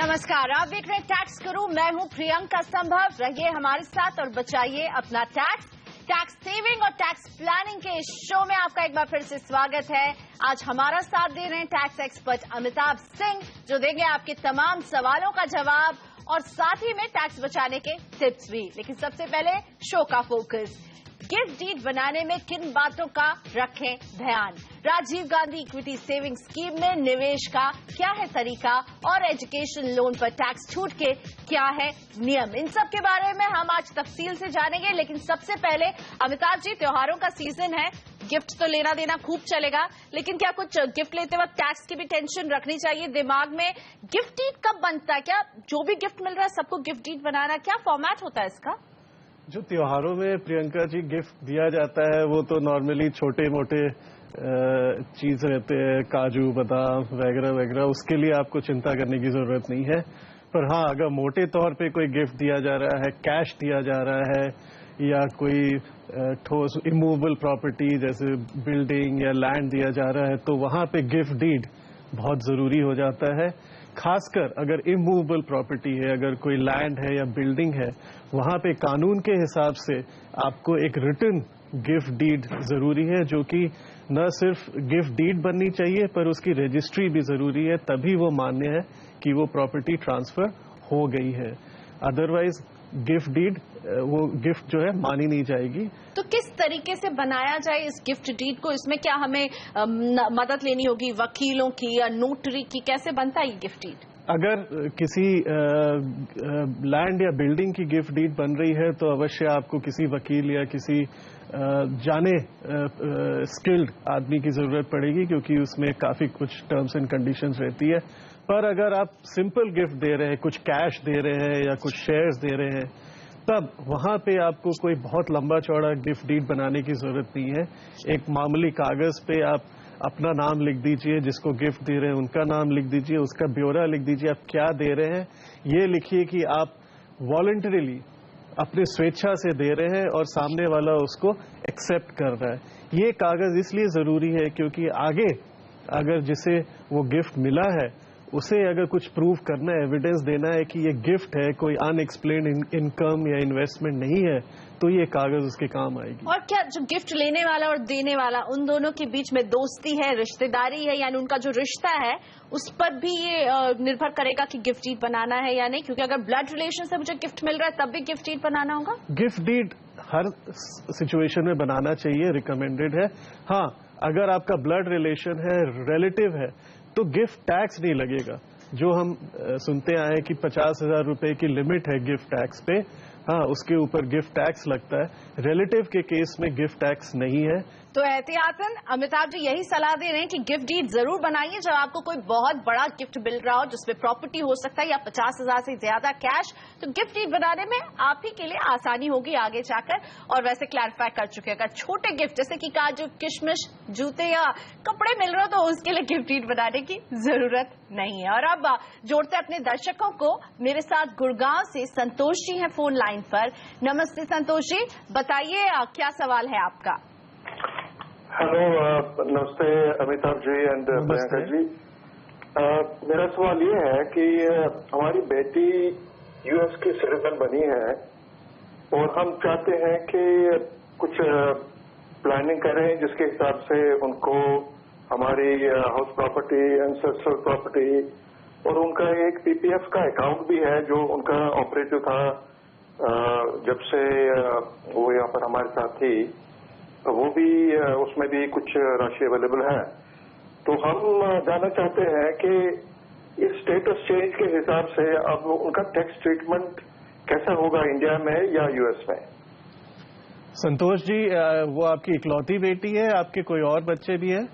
नमस्कार, आप देख रहे हैं टैक्स गुरु। मैं हूं प्रियंका संभव। रहिए हमारे साथ और बचाइए अपना टैक्स। टैक्स सेविंग और टैक्स प्लानिंग के इस शो में आपका एक बार फिर से स्वागत है। आज हमारा साथ दे रहे हैं टैक्स एक्सपर्ट अमिताभ सिंह, जो देंगे आपके तमाम सवालों का जवाब और साथ ही में टैक्स बचाने के टिप्स भी। लेकिन सबसे पहले शो का फोकस, गिफ्ट डीड बनाने में किन बातों का रखें ध्यान। Rajiv Gandhi equity saving scheme में निवेश का क्या है तरीका और एजुकेशन लोन पर टैक्स छूट के क्या है नियम, इन सब के बारे में हम आज तफसील से जानेंगे। लेकिन सबसे पहले अमिताभ जी, त्योहारों का सीजन है, गिफ्ट तो लेना देना खूब चलेगा, लेकिन क्या कुछ गिफ्ट लेते वक्त टैक्स की भी टेंशन रखनी चाहिए दिमाग में? गिफ्ट डीड कब बनता है? क्या जो भी गिफ्ट मिल रहा है सबको गिफ्ट डीड बनाना, क्या फॉर्मेट होता है इसका? जो त्योहारों में प्रियंका जी गिफ्ट दिया जाता है वो तो नॉर्मली छोटे मोटे चीज रहते हैं, काजू बादाम वगैरह वगैरह, उसके लिए आपको चिंता करने की जरूरत नहीं है। पर हाँ, अगर मोटे तौर पे कोई गिफ्ट दिया जा रहा है, कैश दिया जा रहा है या कोई ठोस इमूवेबल प्रॉपर्टी जैसे बिल्डिंग या लैंड दिया जा रहा है, तो वहां पे गिफ्ट डीड बहुत जरूरी हो जाता है। खासकर अगर इमूवेबल प्रॉपर्टी है, अगर कोई लैंड है या बिल्डिंग है, वहां पे कानून के हिसाब से आपको एक रिटन गिफ्ट डीड जरूरी है, जो कि न सिर्फ गिफ्ट डीड बननी चाहिए पर उसकी रजिस्ट्री भी जरूरी है, तभी वो मान्य है कि वो प्रॉपर्टी ट्रांसफर हो गई है। अदरवाइज गिफ्ट डीड, वो गिफ्ट जो है मानी नहीं जाएगी। तो किस तरीके से बनाया जाए इस गिफ्ट डीड को? इसमें क्या हमें मदद लेनी होगी वकीलों की या नोटरी की? कैसे बनता है ये गिफ्ट डीड? अगर किसी लैंड या बिल्डिंग की गिफ्ट डीड बन रही है तो अवश्य आपको किसी वकील या किसी जाने स्किल्ड आदमी की जरूरत पड़ेगी, क्योंकि उसमें काफी कुछ टर्म्स एंड कंडीशंस रहती है। पर अगर आप सिंपल गिफ्ट दे रहे हैं, कुछ कैश दे रहे हैं या कुछ शेयर्स दे रहे हैं, तब वहां पे आपको कोई बहुत लंबा चौड़ा गिफ्ट डीड बनाने की जरूरत नहीं है। एक मामूली कागज पे आप अपना नाम लिख दीजिए, जिसको गिफ्ट दे रहे हैं उनका नाम लिख दीजिए, उसका ब्यौरा लिख दीजिए, आप क्या दे रहे हैं ये लिखिए कि आप वॉलंटरीली अपने स्वेच्छा से दे रहे हैं और सामने वाला उसको एक्सेप्ट कर रहा है। ये कागज इसलिए जरूरी है क्योंकि आगे अगर जिसे वो गिफ्ट मिला है उसे अगर कुछ प्रूव करना है, एविडेंस देना है कि ये गिफ्ट है, कोई अनएक्सप्लेन्ड इनकम या इन्वेस्टमेंट नहीं है, तो ये कागज उसके काम आएगी। और क्या जो गिफ्ट लेने वाला और देने वाला, उन दोनों के बीच में दोस्ती है, रिश्तेदारी है, यानी उनका जो रिश्ता है उस पर भी ये निर्भर करेगा कि गिफ्ट डीड बनाना है या नहीं? क्योंकि अगर ब्लड रिलेशन से मुझे गिफ्ट मिल रहा है तब भी गिफ्ट डीड बनाना होगा? गिफ्ट डीड हर सिचुएशन में बनाना चाहिए, रिकमेंडेड है। हाँ, अगर आपका ब्लड रिलेशन है, रिलेटिव है, तो गिफ्ट टैक्स नहीं लगेगा। जो हम सुनते आए कि 50,000 रुपए की लिमिट है गिफ्ट टैक्स पे, हाँ, उसके ऊपर गिफ्ट टैक्स लगता है। रिलेटिव के केस में गिफ्ट टैक्स नहीं है। तो एहतियातन अमिताभ जी यही सलाह दे रहे हैं कि गिफ्ट डीड जरूर बनाइए जब आपको कोई बहुत बड़ा गिफ्ट मिल रहा हो, जिसमें प्रॉपर्टी हो सकता है या 50,000 से ज्यादा कैश, तो गिफ्ट डीड बनाने में आप ही के लिए आसानी होगी आगे जाकर। और वैसे क्लैरिफाई कर चुके हैं, अगर छोटे गिफ्ट जैसे कि काजू किशमिश जूते या कपड़े मिल रहे हो तो उसके लिए गिफ्ट डीड बनाने की जरूरत नहीं है। और अब जोड़ते अपने दर्शकों को, मेरे साथ गुड़गांव से संतोष जी हैं फोन लाइन पर। नमस्ते संतोष जी, बताइए क्या सवाल है आपका? हेलो, नमस्ते अमिताभ जी एंड प्रियंका जी। मेरा सवाल ये है कि हमारी बेटी यूएस की सिटीजन बनी है और हम चाहते हैं कि कुछ प्लानिंग करें जिसके हिसाब से उनको हमारी हाउस प्रॉपर्टी, एंसेस्ट्रल प्रॉपर्टी और उनका एक पीपीएफ का अकाउंट भी है जो उनका ऑपरेटिव था जब से वो यहाँ पर हमारे साथ थी, वो भी उसमें भी कुछ राशि अवेलेबल है। तो हम जानना चाहते हैं कि इस स्टेटस चेंज के हिसाब से अब उनका टैक्स ट्रीटमेंट कैसा होगा, इंडिया में या यूएस में? संतोष जी, वो आपकी इकलौती बेटी है, आपके कोई और बच्चे भी हैं?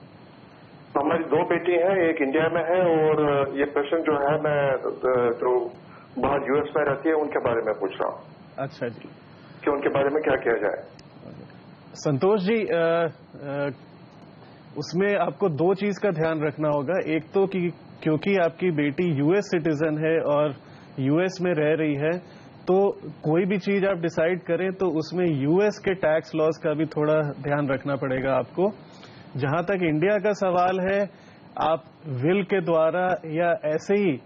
हमारी दो बेटी हैं, एक इंडिया में है और ये प्रश्न जो है मैं जो बाहर यूएस में रहती है उनके बारे में पूछ रहा हूँ। अच्छा जी, कि उनके बारे में क्या किया जाए? संतोष जी, उसमें आपको दो चीज का ध्यान रखना होगा। एक तो कि क्योंकि आपकी बेटी यूएस सिटीजन है और यूएस में रह रही है, तो कोई भी चीज आप डिसाइड करें तो उसमें यूएस के टैक्स लॉज का भी थोड़ा ध्यान रखना पड़ेगा आपको। जहां तक इंडिया का सवाल है, आप विल के द्वारा या ऐसे ही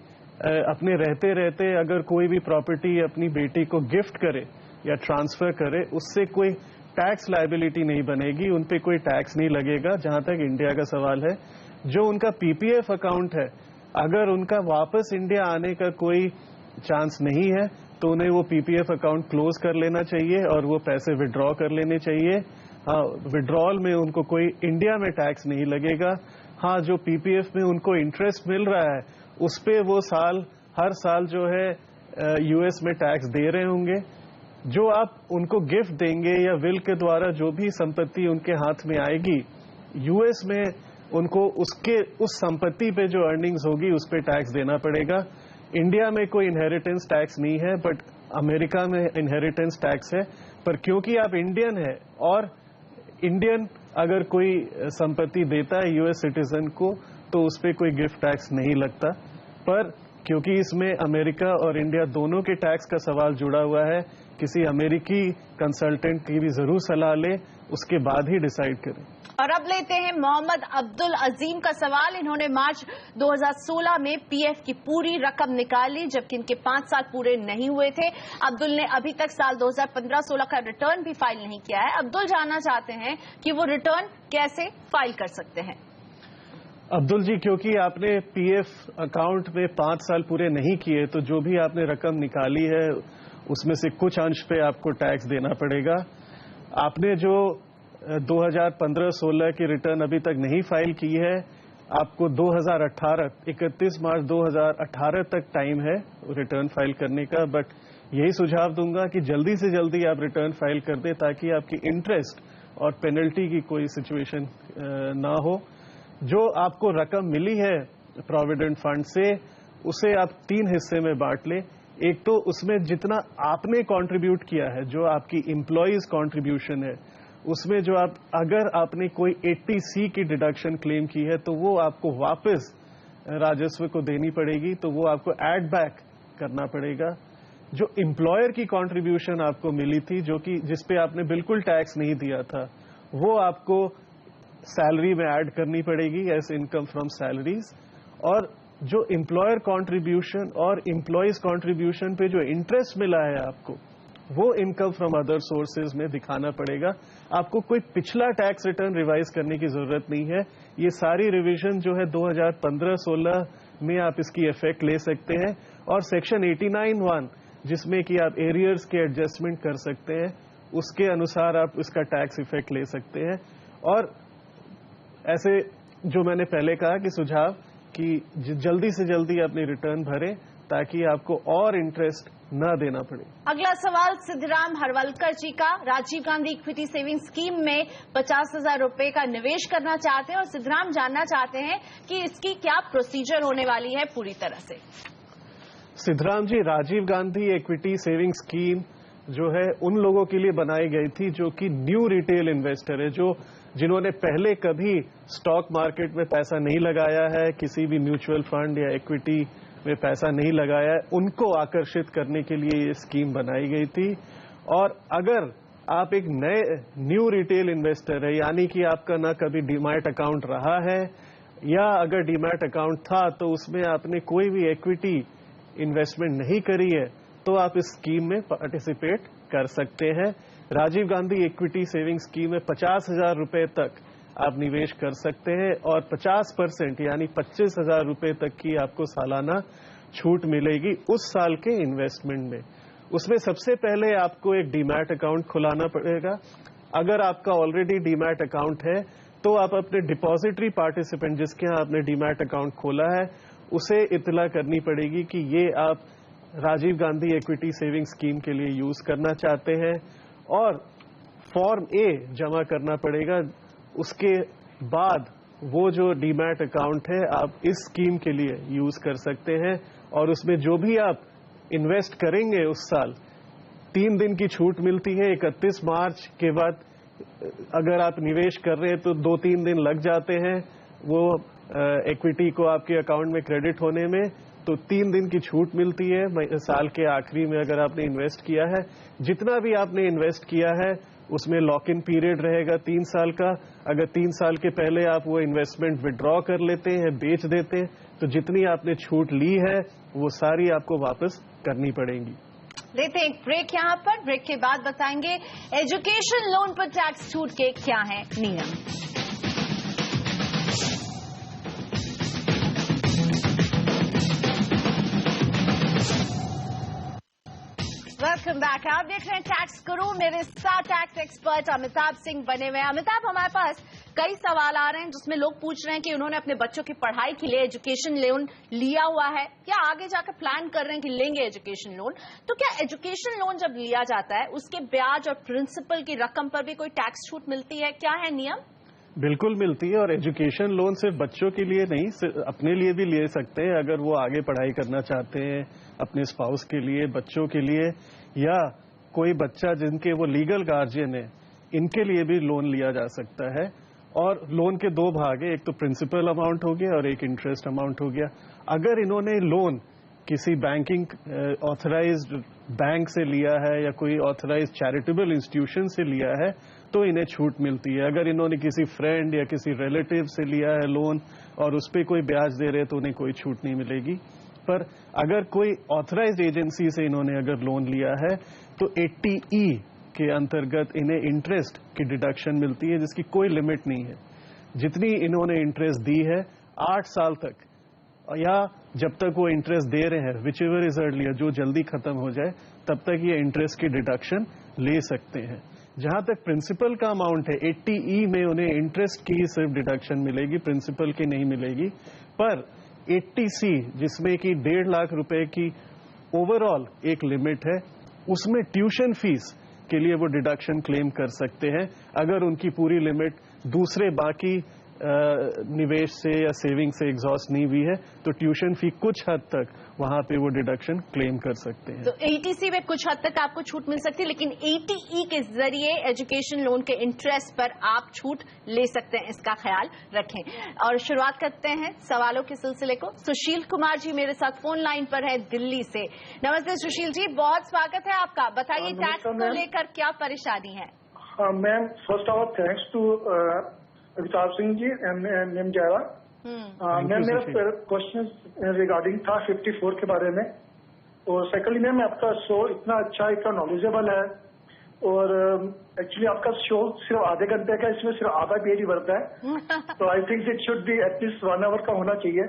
अपने रहते रहते अगर कोई भी प्रॉपर्टी अपनी बेटी को गिफ्ट करे या ट्रांसफर करे, उससे कोई टैक्स लायबिलिटी नहीं बनेगी, उन पे कोई टैक्स नहीं लगेगा। जहां तक इंडिया का सवाल है, जो उनका पीपीएफ अकाउंट है, अगर उनका वापस इंडिया आने का कोई चांस नहीं है तो उन्हें वो पीपीएफ अकाउंट क्लोज कर लेना चाहिए और वो पैसे विड्रॉ कर लेने चाहिए। हाँ, विड्रॉल में उनको कोई इंडिया में टैक्स नहीं लगेगा। हाँ, जो पीपीएफ में उनको इंटरेस्ट मिल रहा है उस पे वो हर साल जो है यूएस में टैक्स दे रहे होंगे। जो आप उनको गिफ्ट देंगे या विल के द्वारा जो भी संपत्ति उनके हाथ में आएगी, यूएस में उनको उस संपत्ति पे जो अर्निंग्स होगी उस पे टैक्स देना पड़ेगा। इंडिया में कोई इनहेरिटेंस टैक्स नहीं है, बट अमेरिका में इनहेरिटेंस टैक्स है। पर क्योंकि आप इंडियन है और इंडियन अगर कोई संपत्ति देता है यूएस सिटीजन को तो उस पे कोई गिफ्ट टैक्स नहीं लगता। पर क्योंकि इसमें अमेरिका और इंडिया दोनों के टैक्स का सवाल जुड़ा हुआ है, किसी अमेरिकी कंसल्टेंट की भी जरूर सलाह ले, उसके बाद ही डिसाइड करें। और अब लेते हैं मोहम्मद अब्दुल अजीम का सवाल। इन्होंने मार्च 2016 में पीएफ की पूरी रकम निकाली जबकि इनके 5 साल पूरे नहीं हुए थे। अब्दुल ने अभी तक साल 2015-16 का रिटर्न भी फाइल नहीं किया है। अब्दुल जानना चाहते हैं कि वो रिटर्न कैसे फाइल कर सकते हैं। अब्दुल जी, क्योंकि आपने पीएफ अकाउंट में 5 साल पूरे नहीं किए तो जो भी आपने रकम निकाली है उसमें से कुछ अंश पे आपको टैक्स देना पड़ेगा। आपने जो 2015-16 की रिटर्न अभी तक नहीं फाइल की है, आपको 31 मार्च 2018 तक टाइम है रिटर्न फाइल करने का। बट यही सुझाव दूंगा कि जल्दी से जल्दी आप रिटर्न फाइल कर दें ताकि आपकी इंटरेस्ट और पेनल्टी की कोई सिचुएशन ना हो। जो आपको रकम मिली है प्रोविडेंट फंड से, उसे आप 3 हिस्से में बांट लें। एक तो उसमें जितना आपने कंट्रीब्यूट किया है, जो आपकी एम्प्लॉइज कंट्रीब्यूशन है, उसमें जो अगर आपने कोई 80C की डिडक्शन क्लेम की है तो वो आपको वापस राजस्व को देनी पड़ेगी, तो वो आपको एड बैक करना पड़ेगा। जो एम्प्लॉयर की कंट्रीब्यूशन आपको मिली थी, जिस पे आपने बिल्कुल टैक्स नहीं दिया था, वो आपको सैलरी में ऐड करनी पड़ेगी एज इनकम फ्रॉम सैलरीज। और जो एम्प्लॉयर कंट्रीब्यूशन और एम्प्लॉइज कंट्रीब्यूशन पे जो इंटरेस्ट मिला है आपको, वो इनकम फ्रॉम अदर सोर्सेज में दिखाना पड़ेगा। आपको कोई पिछला टैक्स रिटर्न रिवाइज करने की जरूरत नहीं है। ये सारी रिवीजन जो है 2015-16 में आप इसकी इफेक्ट ले सकते हैं। और सेक्शन 89(1) जिसमें कि आप एरियर्स के एडजस्टमेंट कर सकते हैं, उसके अनुसार आप इसका टैक्स इफेक्ट ले सकते हैं। और ऐसे जो मैंने पहले कहा कि सुझाव कि जल्दी से जल्दी अपनी रिटर्न भरें ताकि आपको और इंटरेस्ट न देना पड़े। अगला सवाल सिद्धराम हरवलकर जी का। Rajiv Gandhi equity saving scheme में 50,000 रुपए का निवेश करना चाहते हैं और सिद्धराम जानना चाहते हैं कि इसकी क्या प्रोसीजर होने वाली है पूरी तरह से। Siddharam ji, Rajiv Gandhi equity saving scheme जो है उन लोगों के लिए बनाई गई थी जो कि न्यू रिटेल इन्वेस्टर है, जिन्होंने पहले कभी स्टॉक मार्केट में पैसा नहीं लगाया है, किसी भी म्यूचुअल फंड या इक्विटी में पैसा नहीं लगाया है, उनको आकर्षित करने के लिए ये स्कीम बनाई गई थी। और अगर आप एक न्यू रिटेल इन्वेस्टर है, यानी कि आपका ना कभी डीमैट अकाउंट रहा है या अगर डीमैट अकाउंट था तो उसमें आपने कोई भी इक्विटी इन्वेस्टमेंट नहीं करी है, तो आप इस स्कीम में पार्टिसिपेट कर सकते हैं। Rajiv Gandhi equity saving scheme में 50,000 रुपए तक आप निवेश कर सकते हैं और 50% यानी 25,000 रुपए तक की आपको सालाना छूट मिलेगी उस साल के इन्वेस्टमेंट में। उसमें सबसे पहले आपको एक डीमैट अकाउंट खुलाना पड़ेगा। अगर आपका ऑलरेडी डीमैट अकाउंट है तो आप अपने डिपॉजिटरी पार्टिसिपेंट जिसके यहाँ आपने डीमैट अकाउंट खोला है उसे इत्तला करनी पड़ेगी कि ये आप Rajiv Gandhi equity saving scheme के लिए यूज करना चाहते हैं और फॉर्म ए जमा करना पड़ेगा। उसके बाद वो जो डीमैट अकाउंट है आप इस स्कीम के लिए यूज कर सकते हैं और उसमें जो भी आप इन्वेस्ट करेंगे उस साल 3 दिन की छूट मिलती है। 31 मार्च के बाद अगर आप निवेश कर रहे हैं तो 2-3 दिन लग जाते हैं वो इक्विटी को आपके अकाउंट में क्रेडिट होने में, तो 3 दिन की छूट मिलती है साल के आखिरी में अगर आपने इन्वेस्ट किया है। जितना भी आपने इन्वेस्ट किया है उसमें लॉक इन पीरियड रहेगा 3 साल का। अगर 3 साल के पहले आप वो इन्वेस्टमेंट विड्रॉ कर लेते हैं, बेच देते हैं, तो जितनी आपने छूट ली है वो सारी आपको वापस करनी पड़ेगी। लेते हैं एक ब्रेक यहाँ पर। ब्रेक के बाद बताएंगे एजुकेशन लोन पर टैक्स छूट के क्या है नियम। Welcome back. आप देख रहे हैं टैक्स गुरु, मेरे साथ टैक्स एक्सपर्ट अमिताभ सिंह बने हुए हैं। अमिताभ, हमारे पास कई सवाल आ रहे हैं जिसमें लोग पूछ रहे हैं कि उन्होंने अपने बच्चों की पढ़ाई के लिए एजुकेशन लोन लिया हुआ है या आगे जाकर प्लान कर रहे हैं कि लेंगे एजुकेशन लोन। तो क्या एजुकेशन लोन जब लिया जाता है उसके ब्याज और प्रिंसिपल की रकम पर भी कोई टैक्स छूट मिलती है? क्या है नियम? बिल्कुल मिलती है, और एजुकेशन लोन सिर्फ बच्चों के लिए नहीं, अपने लिए भी ले सकते हैं अगर वो आगे पढ़ाई करना चाहते हैं, अपने स्पाउस के लिए, बच्चों के लिए, या कोई बच्चा जिनके वो लीगल गार्जियन है, इनके लिए भी लोन लिया जा सकता है। और लोन के दो भाग है, एक तो प्रिंसिपल अमाउंट हो गया और एक इंटरेस्ट अमाउंट हो गया। अगर इन्होंने लोन किसी बैंकिंग ऑथराइज्ड बैंक से लिया है या कोई ऑथराइज्ड चैरिटेबल इंस्टीट्यूशन से लिया है तो इन्हें छूट मिलती है। अगर इन्होंने किसी फ्रेंड या किसी रिलेटिव से लिया है लोन और उस पर कोई ब्याज दे रहे तो उन्हें कोई छूट नहीं मिलेगी। पर अगर कोई ऑथराइज्ड एजेंसी से इन्होंने अगर लोन लिया है तो 80E के अंतर्गत इन्हें इंटरेस्ट की डिडक्शन मिलती है जिसकी कोई लिमिट नहीं है। जितनी इन्होंने इंटरेस्ट दी है 8 साल तक, या जब तक वो इंटरेस्ट दे रहे हैं, विच एवर इज अर्लियर, जो जल्दी खत्म हो जाए तब तक ये इंटरेस्ट की डिडक्शन ले सकते हैं। जहां तक प्रिंसिपल का अमाउंट है, 80E में उन्हें इंटरेस्ट की सिर्फ डिडक्शन मिलेगी, प्रिंसिपल की नहीं मिलेगी। पर 80C जिसमें कि 1.5 लाख रुपए की ओवरऑल एक लिमिट है, उसमें ट्यूशन फीस के लिए वो डिडक्शन क्लेम कर सकते हैं अगर उनकी पूरी लिमिट दूसरे बाकी निवेश से या सेविंग से एग्जॉस्ट नहीं हुई है, तो ट्यूशन फी कुछ हद तक वहां पे वो डिडक्शन क्लेम कर सकते हैं। तो 80C में कुछ हद तक आपको छूट मिल सकती है, लेकिन 80E के जरिए एजुकेशन लोन के इंटरेस्ट पर आप छूट ले सकते हैं, इसका ख्याल रखें। और शुरुआत करते हैं सवालों के सिलसिले को। सुशील कुमार जी मेरे साथ फोन लाइन पर है दिल्ली से। नमस्ते सुशील जी, बहुत स्वागत है आपका। बताइए टैक्स को लेकर क्या परेशानी है? Ma'am, first of all thanks to Amitabh Singh ji and ma'am Zaira. Ma'am, मेरा क्वेश्चन रिगार्डिंग था 54 के बारे में। और सेकंडली मैम, आपका शो इतना अच्छा, इतना नॉलेजेबल है, और एक्चुअली आपका शो सिर्फ आधे घंटे का, इसमें सिर्फ आधा पेज ही भरता है। तो I think it should be at least 1 hour का होना चाहिए।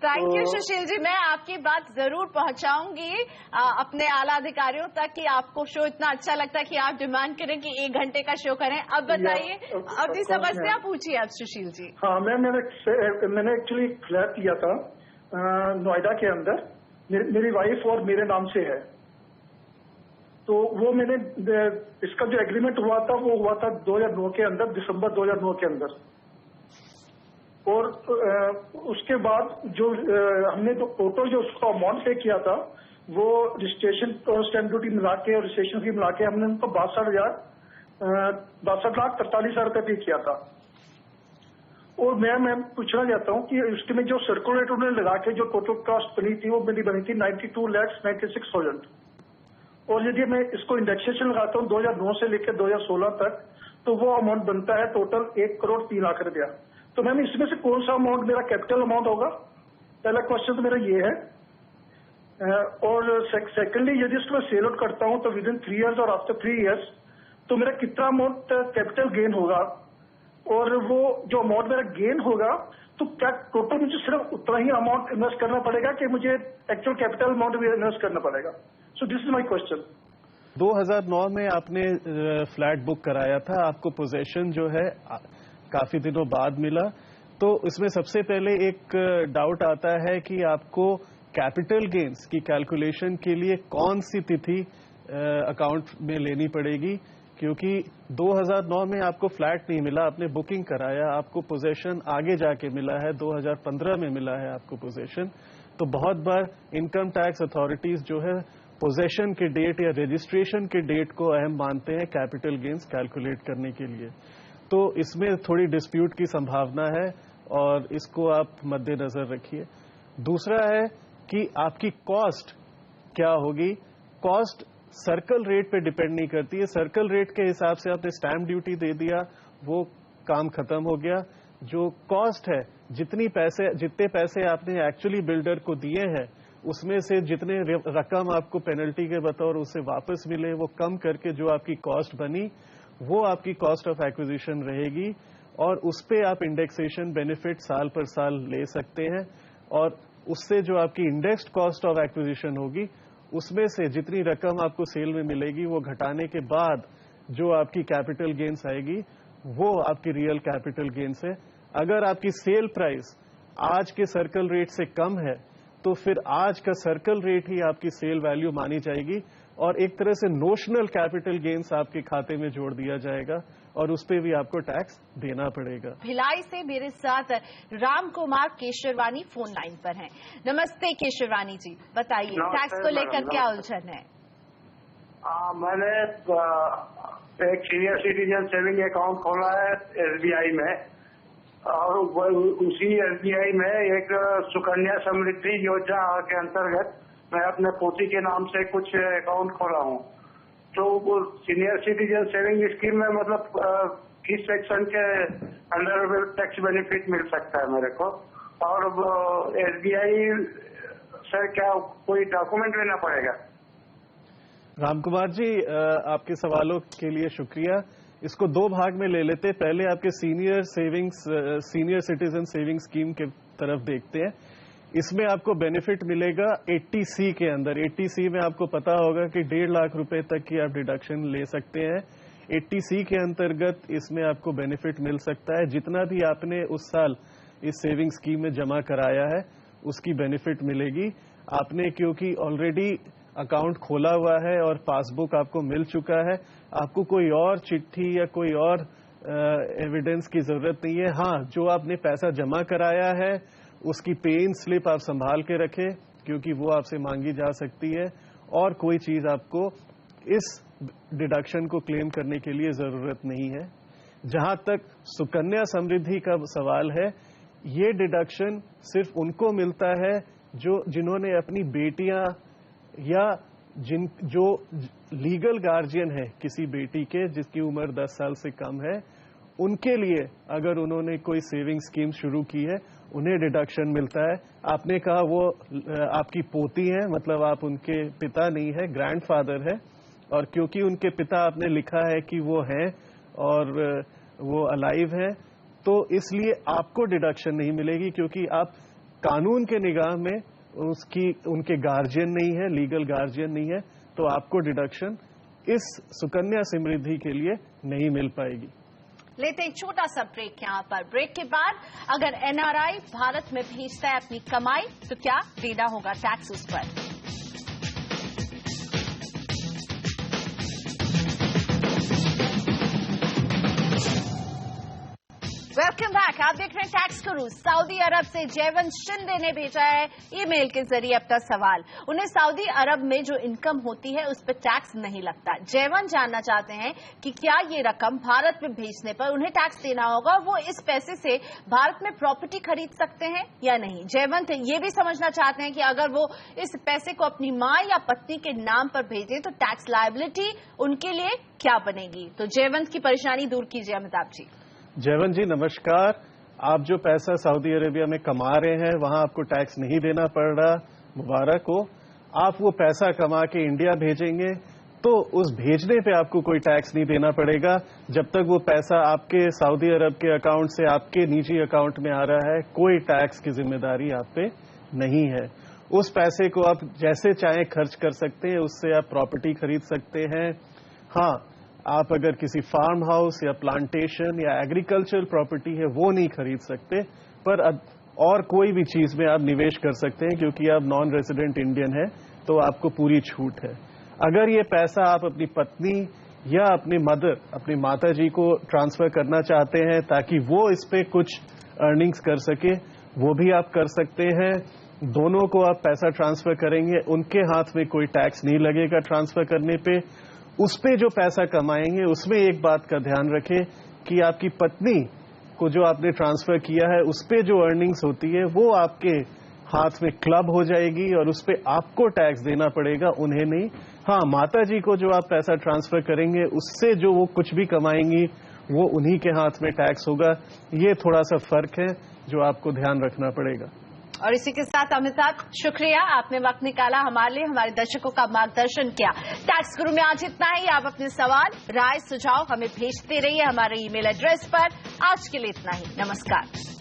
थैंक यू सुशील जी, मैं आपकी बात जरूर पहुंचाऊंगी अपने आला अधिकारियों तक कि आपको शो इतना अच्छा लगता है कि आप डिमांड करें कि 1 घंटे का शो करें। अब बताइए, अपनी समस्या पूछिए आप सुशील जी। हाँ मैम, मैंने एक्चुअली फ्लैट लिया था नोएडा के अंदर, मेरी वाइफ और मेरे नाम से है। तो वो मैंने इसका जो एग्रीमेंट हुआ था वो हुआ था 2009 के अंदर, दिसंबर 2009 के अंदर। और उसके बाद जो हमने तो टोटल जो उसका अमाउंट पे किया था वो रजिस्ट्रेशन और स्टैंप ड्यूटी मिला के और रजिस्ट्रेशन फी मिला के हमने उनको 62,43,000 रुपये पे किया था। और मैं पूछना चाहता हूँ कि उसमें जो सर्कुलेटर उन्होंने लगा के जो टोटल कॉस्ट बनी थी वो मेरी बनी थी 92,96,000। और यदि मैं इसको इंडेक्सेशन लगाता हूँ 2009 से लेकर 2016 तक, तो वो अमाउंट बनता है टोटल 1,03,00,000 रुपया। तो मैम, इसमें से कौन सा अमाउंट मेरा कैपिटल अमाउंट होगा? पहला क्वेश्चन तो मेरा ये है। और सेकंडली, यदि इसको मैं सेल आउट करता हूं तो विद इन 3 इयर्स और आफ्टर 3 इयर्स तो मेरा कितना अमाउंट कैपिटल गेन होगा? और वो जो अमाउंट मेरा गेन होगा तो क्या टोटल मुझे सिर्फ उतना ही अमाउंट इन्वेस्ट करना पड़ेगा कि मुझे एक्चुअल कैपिटल अमाउंट भी इन्वेस्ट करना पड़ेगा? So this is my question. 2009 में आपने फ्लैट बुक कराया था, आपको पोजेशन जो है काफी दिनों बाद मिला, तो इसमें सबसे पहले एक डाउट आता है कि आपको कैपिटल गेन्स की कैलकुलेशन के लिए कौन सी तिथि अकाउंट में लेनी पड़ेगी, क्योंकि 2009 में आपको फ्लैट नहीं मिला, आपने बुकिंग कराया, आपको पोजेशन आगे जाके मिला है, 2015 में मिला है आपको पोजेशन। तो बहुत बार इनकम टैक्स अथॉरिटीज जो है पोजेशन के डेट या रजिस्ट्रेशन के डेट को अहम मानते हैं कैपिटल गेन्स कैलकुलेट करने के लिए। तो इसमें थोड़ी डिस्प्यूट की संभावना है और इसको आप मद्देनजर रखिए। दूसरा है कि आपकी कॉस्ट क्या होगी। कॉस्ट सर्कल रेट पे डिपेंड नहीं करती है। सर्कल रेट के हिसाब से आपने स्टैंप ड्यूटी दे दिया, वो काम खत्म हो गया। जो कॉस्ट है, जितने पैसे आपने एक्चुअली बिल्डर को दिए हैं, उसमें से जितने रकम आपको पेनल्टी के बतौर उसे वापस मिले, वो कम करके जो आपकी कॉस्ट बनी, वो आपकी कॉस्ट ऑफ एक्विजिशन रहेगी और उस पे आप इंडेक्सेशन बेनिफिट साल पर साल ले सकते हैं। और उससे जो आपकी इंडेक्स्ड कॉस्ट ऑफ एक्विजिशन होगी, उसमें से जितनी रकम आपको सेल में मिलेगी, वो घटाने के बाद जो आपकी कैपिटल गेन्स आएगी, वो आपकी रियल कैपिटल गेन्स है। अगर आपकी सेल प्राइस आज के सर्कल रेट से कम है, तो फिर आज का सर्कल रेट ही आपकी सेल वैल्यू मानी जाएगी और एक तरह से नोशनल कैपिटल गेन्स आपके खाते में जोड़ दिया जाएगा और उस पर भी आपको टैक्स देना पड़ेगा। भिलाई से मेरे साथ राम कुमार केशरवानी फोन लाइन पर हैं। नमस्ते केशरवानी जी, बताइए टैक्स को लेकर क्या उलझन है? मैंने एक सीनियर सिटीजन सेविंग अकाउंट खोला है SBI में, और उसी SBI में एक सुकन्या समृद्धि योजना के अंतर्गत मैं अपने पोती के नाम से कुछ अकाउंट खोला हूँ। तो वो सीनियर सिटीजन सेविंग स्कीम में मतलब किस सेक्शन के अंडर टैक्स बेनिफिट मिल सकता है मेरे को? और SBI से क्या कोई डॉक्यूमेंट लेना पड़ेगा? राम कुमार जी, आपके सवालों के लिए शुक्रिया। इसको दो भाग में ले लेते। पहले आपके सीनियर सिटीजन सेविंग स्कीम के तरफ देखते हैं। इसमें आपको बेनिफिट मिलेगा 80C के अंदर। 80C में आपको पता होगा कि 1.5 लाख रुपए तक की आप डिडक्शन ले सकते हैं। 80C के अंतर्गत इसमें आपको बेनिफिट मिल सकता है। जितना भी आपने उस साल इस सेविंग स्कीम में जमा कराया है, उसकी बेनिफिट मिलेगी। आपने क्योंकि ऑलरेडी अकाउंट खोला हुआ है और पासबुक आपको मिल चुका है, आपको कोई और चिट्ठी या कोई और एविडेंस की जरूरत नहीं है। हाँ, जो आपने पैसा जमा कराया है उसकी पेन स्लिप आप संभाल के रखें, क्योंकि वो आपसे मांगी जा सकती है और कोई चीज आपको इस डिडक्शन को क्लेम करने के लिए जरूरत नहीं है। जहां तक सुकन्या समृद्धि का सवाल है, ये डिडक्शन सिर्फ उनको मिलता है जिन्होंने अपनी बेटियां या जो लीगल गार्जियन है किसी बेटी के जिसकी उम्र 10 साल से कम है, उनके लिए अगर उन्होंने कोई सेविंग स्कीम शुरू की है, उन्हें डिडक्शन मिलता है। आपने कहा वो आपकी पोती है, मतलब आप उनके पिता नहीं है, ग्रैंडफादर है, और क्योंकि उनके पिता आपने लिखा है कि वो हैं और वो अलाइव है, तो इसलिए आपको डिडक्शन नहीं मिलेगी, क्योंकि आप कानून के निगाह में उनके गार्जियन नहीं है, लीगल गार्जियन नहीं है, तो आपको डिडक्शन इस सुकन्या समृद्धि के लिए नहीं मिल पाएगी। लेते एक छोटा सा ब्रेक यहाँ पर। ब्रेक के बाद अगर NRI भारत में भेजता है अपनी कमाई, तो क्या देना होगा टैक्स उस पर? Welcome back. आप देख रहे हैं टैक्स गुरु। सऊदी अरब से जयवंत शिंदे ने भेजा है ईमेल के जरिए अपना सवाल। उन्हें सऊदी अरब में जो इनकम होती है उस पर टैक्स नहीं लगता। जयवंत जानना चाहते हैं कि क्या ये रकम भारत में भेजने पर उन्हें टैक्स देना होगा और वो इस पैसे से भारत में प्रॉपर्टी खरीद सकते हैं या नहीं। जयवंत ये भी समझना चाहते हैं कि अगर वो इस पैसे को अपनी मां या पत्नी के नाम पर भेजें तो टैक्स लायबिलिटी उनके लिए क्या बनेगी। तो जयवंत की परेशानी दूर कीजिए अमिताभ जी। जयवंत जी नमस्कार। आप जो पैसा सऊदी अरेबिया में कमा रहे हैं वहां आपको टैक्स नहीं देना पड़ रहा, मुबारक हो। आप वो पैसा कमा के इंडिया भेजेंगे तो उस भेजने पे आपको कोई टैक्स नहीं देना पड़ेगा। जब तक वो पैसा आपके सऊदी अरब के अकाउंट से आपके निजी अकाउंट में आ रहा है, कोई टैक्स की जिम्मेदारी आप पे नहीं है। उस पैसे को आप जैसे चाहें खर्च कर सकते हैं, उससे आप प्रॉपर्टी खरीद सकते हैं। हाँ, आप अगर किसी फार्म हाउस या प्लांटेशन या एग्रीकल्चर प्रॉपर्टी है वो नहीं खरीद सकते, पर और कोई भी चीज में आप निवेश कर सकते हैं, क्योंकि आप नॉन रेजिडेंट इंडियन है तो आपको पूरी छूट है। अगर ये पैसा आप अपनी पत्नी या अपनी मदर, अपनी माता जी को ट्रांसफर करना चाहते हैं ताकि वो इस पे कुछ अर्निंग्स कर सके, वो भी आप कर सकते हैं। दोनों को आप पैसा ट्रांसफर करेंगे, उनके हाथ में कोई टैक्स नहीं लगेगा ट्रांसफर करने पे। उस पे जो पैसा कमाएंगे उसमें एक बात का ध्यान रखें कि आपकी पत्नी को जो आपने ट्रांसफर किया है उस पे जो अर्निंग्स होती है वो आपके हाथ में क्लब हो जाएगी और उस पे आपको टैक्स देना पड़ेगा, उन्हें नहीं। हाँ, माता जी को जो आप पैसा ट्रांसफर करेंगे उससे जो वो कुछ भी कमाएंगी वो उन्हीं के हाथ में टैक्स होगा। ये थोड़ा सा फर्क है जो आपको ध्यान रखना पड़ेगा। और इसी के साथ अमिताभ, शुक्रिया, आपने वक्त निकाला हमारे लिए, हमारे दर्शकों का मार्गदर्शन किया। टैक्स गुरु में आज इतना ही। आप अपने सवाल, राय, सुझाव हमें भेजते रहिए हमारे ईमेल एड्रेस पर। आज के लिए इतना ही। नमस्कार।